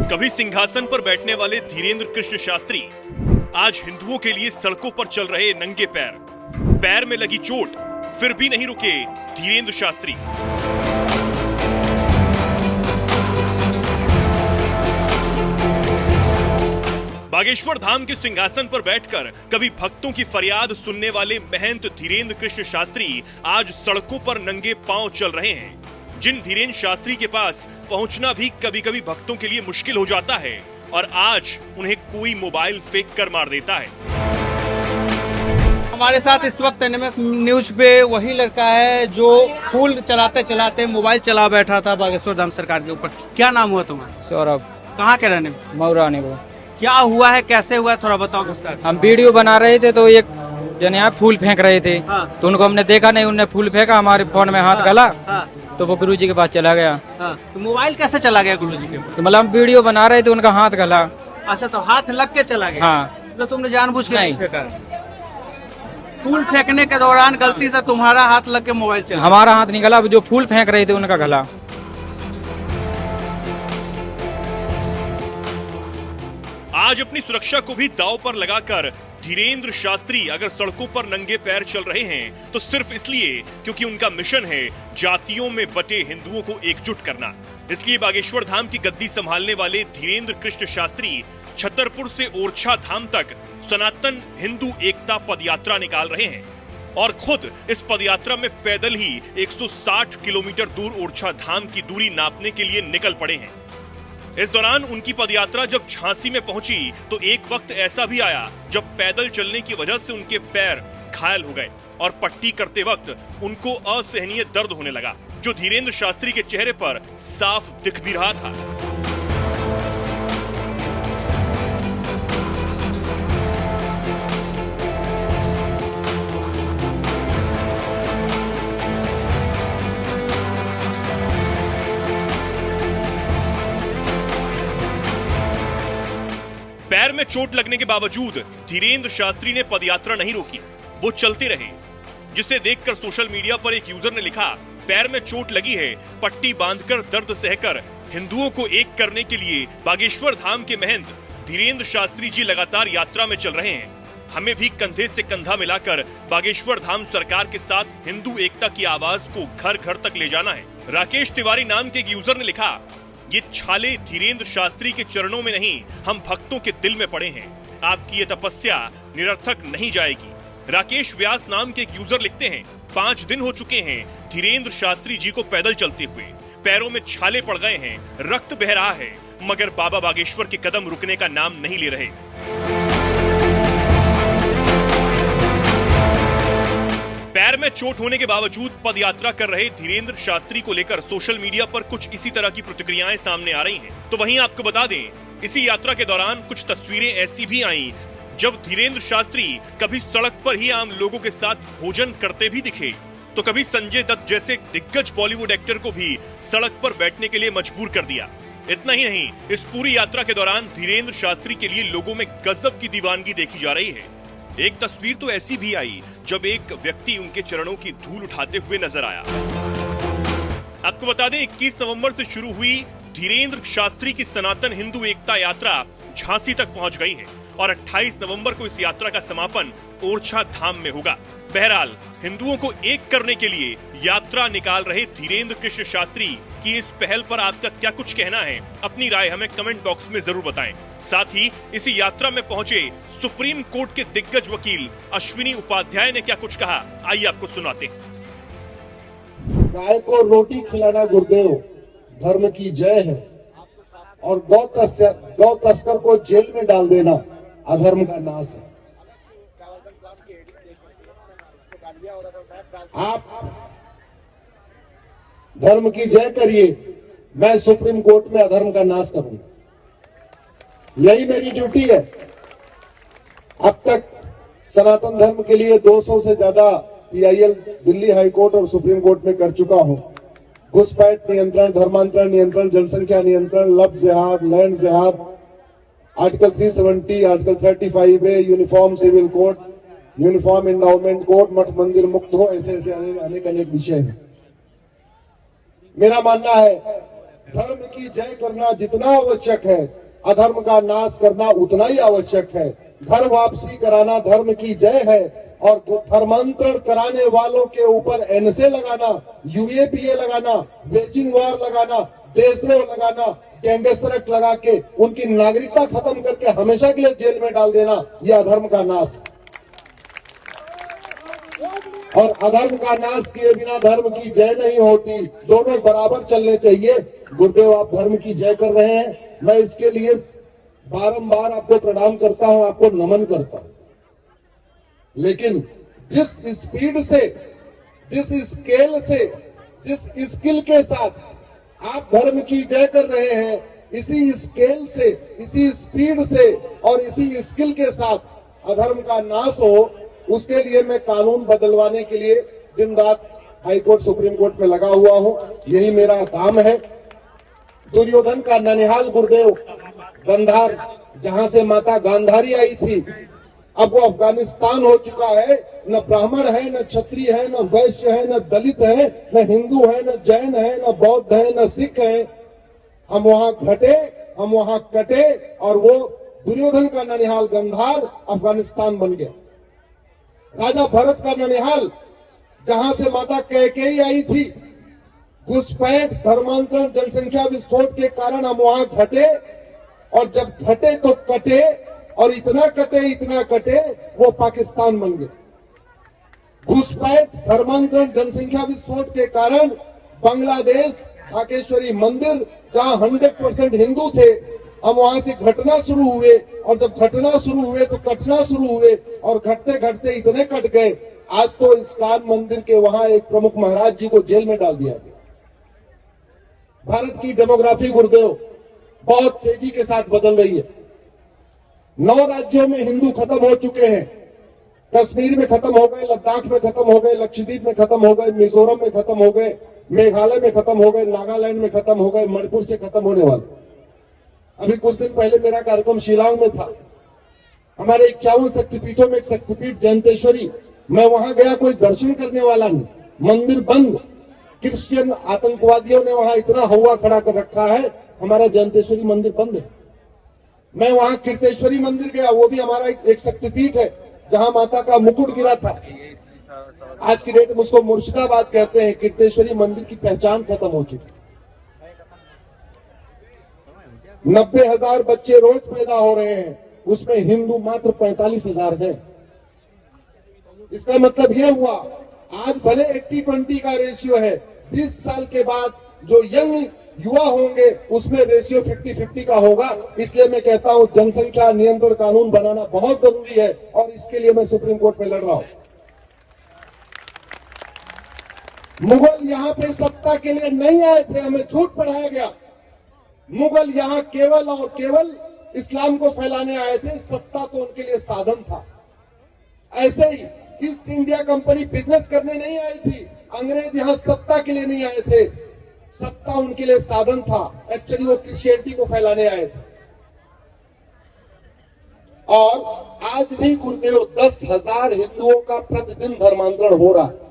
कभी सिंहासन पर बैठने वाले धीरेन्द्र कृष्ण शास्त्री आज हिंदुओं के लिए सड़कों पर चल रहे नंगे पैर में लगी चोट फिर भी नहीं रुके धीरेन्द्र शास्त्री। बागेश्वर धाम के सिंहासन पर बैठकर कभी भक्तों की फरियाद सुनने वाले महंत धीरेन्द्र कृष्ण शास्त्री आज सड़कों पर नंगे पांव चल रहे हैं। जिन धीरेन्द्र शास्त्री के पास पहुंचना भी कभी कभी भक्तों के लिए मुश्किल हो जाता है और आज उन्हें कोई मोबाइल फेंक कर मार देता है। हमारे साथ इस वक्त एनएमएफ न्यूज पे वही लड़का है जो फूल चलाते चलाते मोबाइल चला बैठा था बागेश्वर धाम सरकार के ऊपर। क्या नाम हुआ तुम्हारा? सौरभ। कहाँ के रहने? मऊरानी को। क्या हुआ है, कैसे हुआ है, थोड़ा बताओ विस्तार। हम वीडियो बना रहे थे तो एक जने यहाँ फूल फेंक रहे थे। हाँ। तो उनको हमने देखा नहीं, उन्होंने फूल फेंका, हमारे फोन में हाथ गला। हाँ। तो वो गुरुजी के पास चला गया। हाँ। तो मोबाइल कैसे चला गया गुरुजी के? तो मतलब हम वीडियो बना रहे थे, उनका हाथ गला। अच्छा, तो हाथ लग के चला गया? हाँ। तो तुमने जानबूझ के नहीं फेंका? फूल फेंकने के दौरान गलती से तुम्हारा हाथ लग के मोबाइल चला? हमारा हाथ नहीं गला, जो फूल फेंक रहे थे उनका गला। आज अपनी सुरक्षा को भी दांव पर लगाकर धीरेन्द्र शास्त्री अगर सड़कों पर नंगे पैर चल रहे हैं तो सिर्फ इसलिए क्योंकि उनका मिशन है जातियों में बटे हिंदुओं को एकजुट करना। इसलिए बागेश्वर धाम की गद्दी संभालने वाले धीरेन्द्र कृष्ण शास्त्री छतरपुर से ओरछा धाम तक सनातन हिंदू एकता पदयात्रा निकाल रहे हैं और खुद इस पदयात्रा में पैदल ही 160 किलोमीटर दूर ओरछा धाम की दूरी नापने के लिए निकल पड़े हैं। इस दौरान उनकी पदयात्रा जब झांसी में पहुंची तो एक वक्त ऐसा भी आया जब पैदल चलने की वजह से उनके पैर घायल हो गए और पट्टी करते वक्त उनको असहनीय दर्द होने लगा, जो धीरेन्द्र शास्त्री के चेहरे पर साफ दिख भी रहा था। पैर में चोट लगने के बावजूद धीरेन्द्र शास्त्री ने पदयात्रा नहीं रोकी, वो चलते रहे, जिसे देखकर सोशल मीडिया पर एक यूजर ने लिखा, पैर में चोट लगी है, पट्टी बांधकर दर्द सहकर हिंदुओं को एक करने के लिए बागेश्वर धाम के महंत धीरेन्द्र शास्त्री जी लगातार यात्रा में चल रहे हैं। हमें भी कंधे से कंधा मिलाकर बागेश्वर धाम सरकार के साथ हिंदू एकता की आवाज को घर घर तक ले जाना है। राकेश तिवारी नाम के एक यूजर ने लिखा, ये छाले धीरेन्द्र शास्त्री के चरणों में नहीं, हम भक्तों के दिल में पड़े हैं। आपकी ये तपस्या निरर्थक नहीं जाएगी। राकेश व्यास नाम के एक यूजर लिखते हैं, 5 दिन हो चुके हैं धीरेन्द्र शास्त्री जी को पैदल चलते हुए, पैरों में छाले पड़ गए हैं, रक्त बह रहा है, मगर बाबा बागेश्वर के कदम रुकने का नाम नहीं ले रहे। पैर में चोट होने के बावजूद पदयात्रा कर रहे धीरेन्द्र शास्त्री को लेकर सोशल मीडिया पर कुछ इसी तरह की प्रतिक्रियाएं सामने आ रही हैं। तो वहीं आपको बता दें, इसी यात्रा के दौरान कुछ तस्वीरें ऐसी भी आईं जब धीरेन्द्र शास्त्री कभी सड़क पर ही आम लोगों के साथ भोजन करते भी दिखे, तो कभी संजय दत्त जैसे दिग्गज बॉलीवुड एक्टर को भी सड़क पर बैठने के लिए मजबूर कर दिया। इतना ही नहीं, इस पूरी यात्रा के दौरान धीरेन्द्र शास्त्री के लिए लोगों में गजब की दीवानगी देखी जा रही है। एक तस्वीर तो ऐसी भी आई जब एक व्यक्ति उनके चरणों की धूल उठाते हुए नजर आया। आपको बता दें, 21 नवंबर से शुरू हुई धीरेन्द्र शास्त्री की सनातन हिंदू एकता यात्रा झांसी तक पहुंच गई है और 28 नवंबर को इस यात्रा का समापन ओरछा धाम में होगा। बहरहाल, हिंदुओं को एक करने के लिए यात्रा निकाल रहे धीरेन्द्र कृष्ण शास्त्री की इस पहल पर आपका क्या कुछ कहना है? अपनी राय हमें कमेंट बॉक्स में जरूर बताएं। साथ ही इसी यात्रा में पहुंचे सुप्रीम कोर्ट के दिग्गज वकील अश्विनी उपाध्याय ने क्या कुछ कहा, आइए आपको सुनाते हैं। गाय को रोटी खिलाना गुरुदेव धर्म की जय है और गौ तस्कर को जेल में डाल देना अधर्म का नाश है। आप धर्म की जय करिए, मैं सुप्रीम कोर्ट में अधर्म का नाश करूंगा। यही मेरी ड्यूटी है। अब तक सनातन धर्म के लिए 200 से ज्यादा PIL दिल्ली हाई कोर्ट और सुप्रीम कोर्ट में कर चुका हूं। घुसपैठ नियंत्रण, धर्मांतरण नियंत्रण, जनसंख्या नियंत्रण, love jihad, land jihad, article 370, article 35A, uniform civil code, uniform endowment code, मठ मंदिर मुक्त हो, ऐसे ऐसे अनेक अनेक विषय हैं। मेरा मानना है धर्म की जय करना जितना आवश्यक है, अधर्म का नाश करना उतना ही आवश्यक है। घर वापसी कराना धर्म की जय है और धर्मांतरण कराने वालों के ऊपर एनएसए लगाना, यूएपीए लगाना, वेजिंग वॉर लगाना, देशद्रोह लगाना, गैंगस्टर एक्ट लगा के उनकी नागरिकता खत्म करके हमेशा के लिए जेल में डाल देना, यह अधर्म का नाश। और अधर्म का नाश किए बिना धर्म की जय नहीं होती, दोनों बराबर चलने चाहिए। गुरुदेव, आप धर्म की जय कर रहे हैं, मैं इसके लिए बारंबार आपको प्रणाम करता हूं, आपको नमन करता हूं। लेकिन जिस स्पीड से, जिस स्केल से, जिस स्किल के साथ आप धर्म की जय कर रहे हैं, इसी स्केल से, इसी स्पीड से और इसी स्किल के साथ अधर्म का नाश हो, उसके लिए मैं कानून बदलवाने के लिए दिन रात हाईकोर्ट, सुप्रीम कोर्ट में लगा हुआ हूं। यही मेरा काम है। दुर्योधन का ननिहाल गुरुदेव गंधार, जहां से माता गांधारी आई थी, अब वो अफगानिस्तान हो चुका है। न ब्राह्मण है, न क्षत्रिय है, न वैश्य है, न दलित है, न हिंदू है, न जैन है, न बौद्ध है, न सिख है। हम वहां घटे, हम वहां कटे और वो दुर्योधन का ननिहाल गंधार अफगानिस्तान बन गया। राजा भरत का ननिहाल, जहां से माता कैकेयी आई थी, घुसपैठ, धर्मांतरण, जनसंख्या विस्फोट के कारण हम वहां घटे और जब घटे तो कटे और इतना कटे वो पाकिस्तान बन गए। घुसपैठ, धर्मांतरण, जनसंख्या विस्फोट के कारण बांग्लादेश, ढाकेश्वरी मंदिर, जहां 100% हिंदू थे, हम वहां से घटना शुरू हुए और जब घटना शुरू हुए तो कटना शुरू हुए और घटते घटते इतने कट गए, आज तो इस्कान मंदिर के वहां एक प्रमुख महाराज जी को जेल में डाल दिया गया। भारत की डेमोग्राफी गुरुदेव बहुत तेजी के साथ बदल रही है। 9 राज्यों में हिंदू खत्म हो चुके हैं। कश्मीर में खत्म हो गए, लद्दाख में खत्म हो गए, लक्षद्वीप में खत्म हो गए, मिजोरम में खत्म हो गए, मेघालय में खत्म हो गए, नागालैंड में खत्म हो गए, मणिपुर से खत्म होने वाले। अभी कुछ दिन पहले मेरा कार्यक्रम शिलांग में था। हमारे 51 शक्तिपीठों में एक शक्तिपीठ जयंतेश्वरी, मैं वहां गया, कोई दर्शन करने वाला नहीं, मंदिर बंद। क्रिश्चियन आतंकवादियों ने वहां इतना हवा खड़ा कर रखा है, हमारा जयंतेश्वरी मंदिर बंद है। मैं वहां कीर्तेश्वरी मंदिर गया, वो भी हमारा एक शक्तिपीठ है, जहां माता का मुकुट गिरा था। आज की डेट में उसको मुर्शिदाबाद कहते हैं। कीर्तेश्वरी मंदिर की पहचान खत्म हो चुकी। 90,000 बच्चे रोज पैदा हो रहे हैं, उसमें हिंदू मात्र 45,000 है। इसका मतलब यह हुआ, आज भले 80-20 का रेशियो है, 20 साल के बाद जो यंग युवा होंगे उसमें रेशियो 50-50 का होगा। इसलिए मैं कहता हूं जनसंख्या नियंत्रण कानून बनाना बहुत जरूरी है और इसके लिए मैं सुप्रीम कोर्ट में लड़ रहा हूं। मुगल यहां पे सत्ता के लिए नहीं आए थे, हमें झूठ पढ़ाया गया। मुगल यहां केवल और केवल इस्लाम को फैलाने आए थे, सत्ता तो उनके लिए साधन था। ऐसे ही ईस्ट इंडिया कंपनी बिजनेस करने नहीं आई थी, अंग्रेज यहां सत्ता के लिए नहीं आए थे, सत्ता उनके लिए साधन था। एक्चुअली वो क्रिश्चियनिटी को फैलाने आए थे। और आज भी गुरुदेव 10,000 हिंदुओं का प्रतिदिन धर्मांतरण हो रहा है।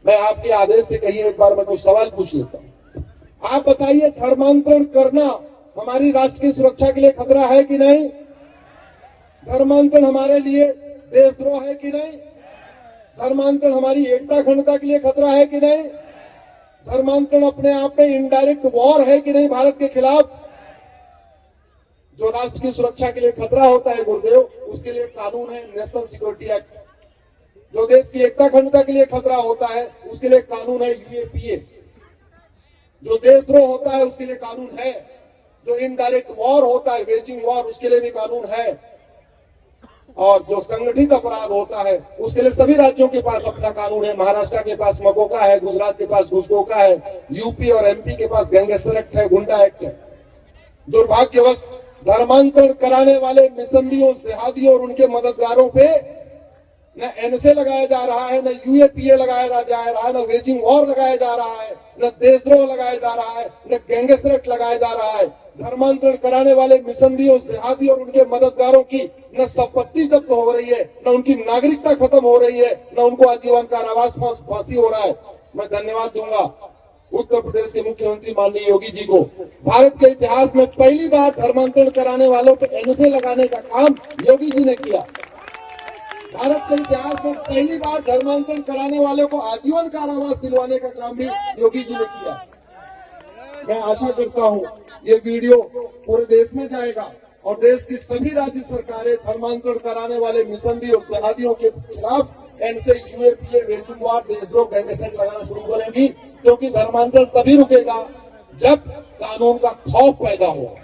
मैं आपके आदेश से कहिए, एक बार मैं कुछ सवाल पूछ लेता हूं। आप बताइए, धर्मांतरण करना हमारी राष्ट्र की सुरक्षा के लिए खतरा है कि नहीं? धर्मांतरण हमारे लिए देशद्रोह है कि नहीं? धर्मांतरण हमारी एकता अखंडता के लिए खतरा है कि नहीं? धर्मांतरण अपने आप में इनडायरेक्ट वॉर है कि नहीं भारत के खिलाफ? जो राष्ट्र की सुरक्षा के लिए खतरा होता है गुरुदेव, उसके लिए कानून है नेशनल सिक्योरिटी एक्ट। जो देश की एकता अखंडता के लिए खतरा होता है उसके लिए कानून है यूएपीए। जो देशद्रोह होता है उसके लिए कानून है। जो इनडायरेक्ट वॉर होता है, वेजिंग वॉर, उसके लिए भी कानून है। और जो संगठित अपराध होता है उसके लिए सभी राज्यों के पास अपना कानून है। महाराष्ट्र के पास मकोका है, गुजरात के पास घुसकोका है, यूपी और एमपी के पास गैंगस्टर एक्ट है, गुंडा एक्ट है। दुर्भाग्यवश धर्मांतरण कराने वाले मिशनरियों, जिहादियों और उनके मददगारों पे न एनएसए लगाया जा रहा है, न यूएपीए लगाया जा रहा है, न वेजिंग वॉर लगाया जा रहा है, न देशद्रोह लगाया जा रहा है, न गैंगस्टर एक्ट लगाया जा रहा है। धर्मांतरण कराने वाले मिशनरियों, जिहादियों और उनके मददगारों की न संपत्ति जब्त हो रही है, न उनकी नागरिकता खत्म हो रही है, न उनको आजीवन कारावास, फांसी हो रहा है। मैं धन्यवाद दूंगा उत्तर प्रदेश के मुख्यमंत्री माननीय योगी जी को भारत के इतिहास में पहली बार धर्मांतरण कराने वालों पर एनएसए लगाने का काम योगी जी ने किया। भारत के इतिहास में पहली बार धर्मांतरण कराने वालों को आजीवन कारावास दिलवाने का काम भी योगी जी ने किया। मैं आशा करता हूं ये वीडियो पूरे देश में जाएगा और देश की सभी राज्य सरकारें धर्मांतरण कराने वाले मिशनरी और जहादियों के खिलाफ एनएसए, यूएपीए, वेचुनवाद, देशद्रोह, गैंगस्टर लगाना शुरू करेंगी, क्योंकि धर्मांतरण तभी रुकेगा जब कानून का खौफ पैदा हो।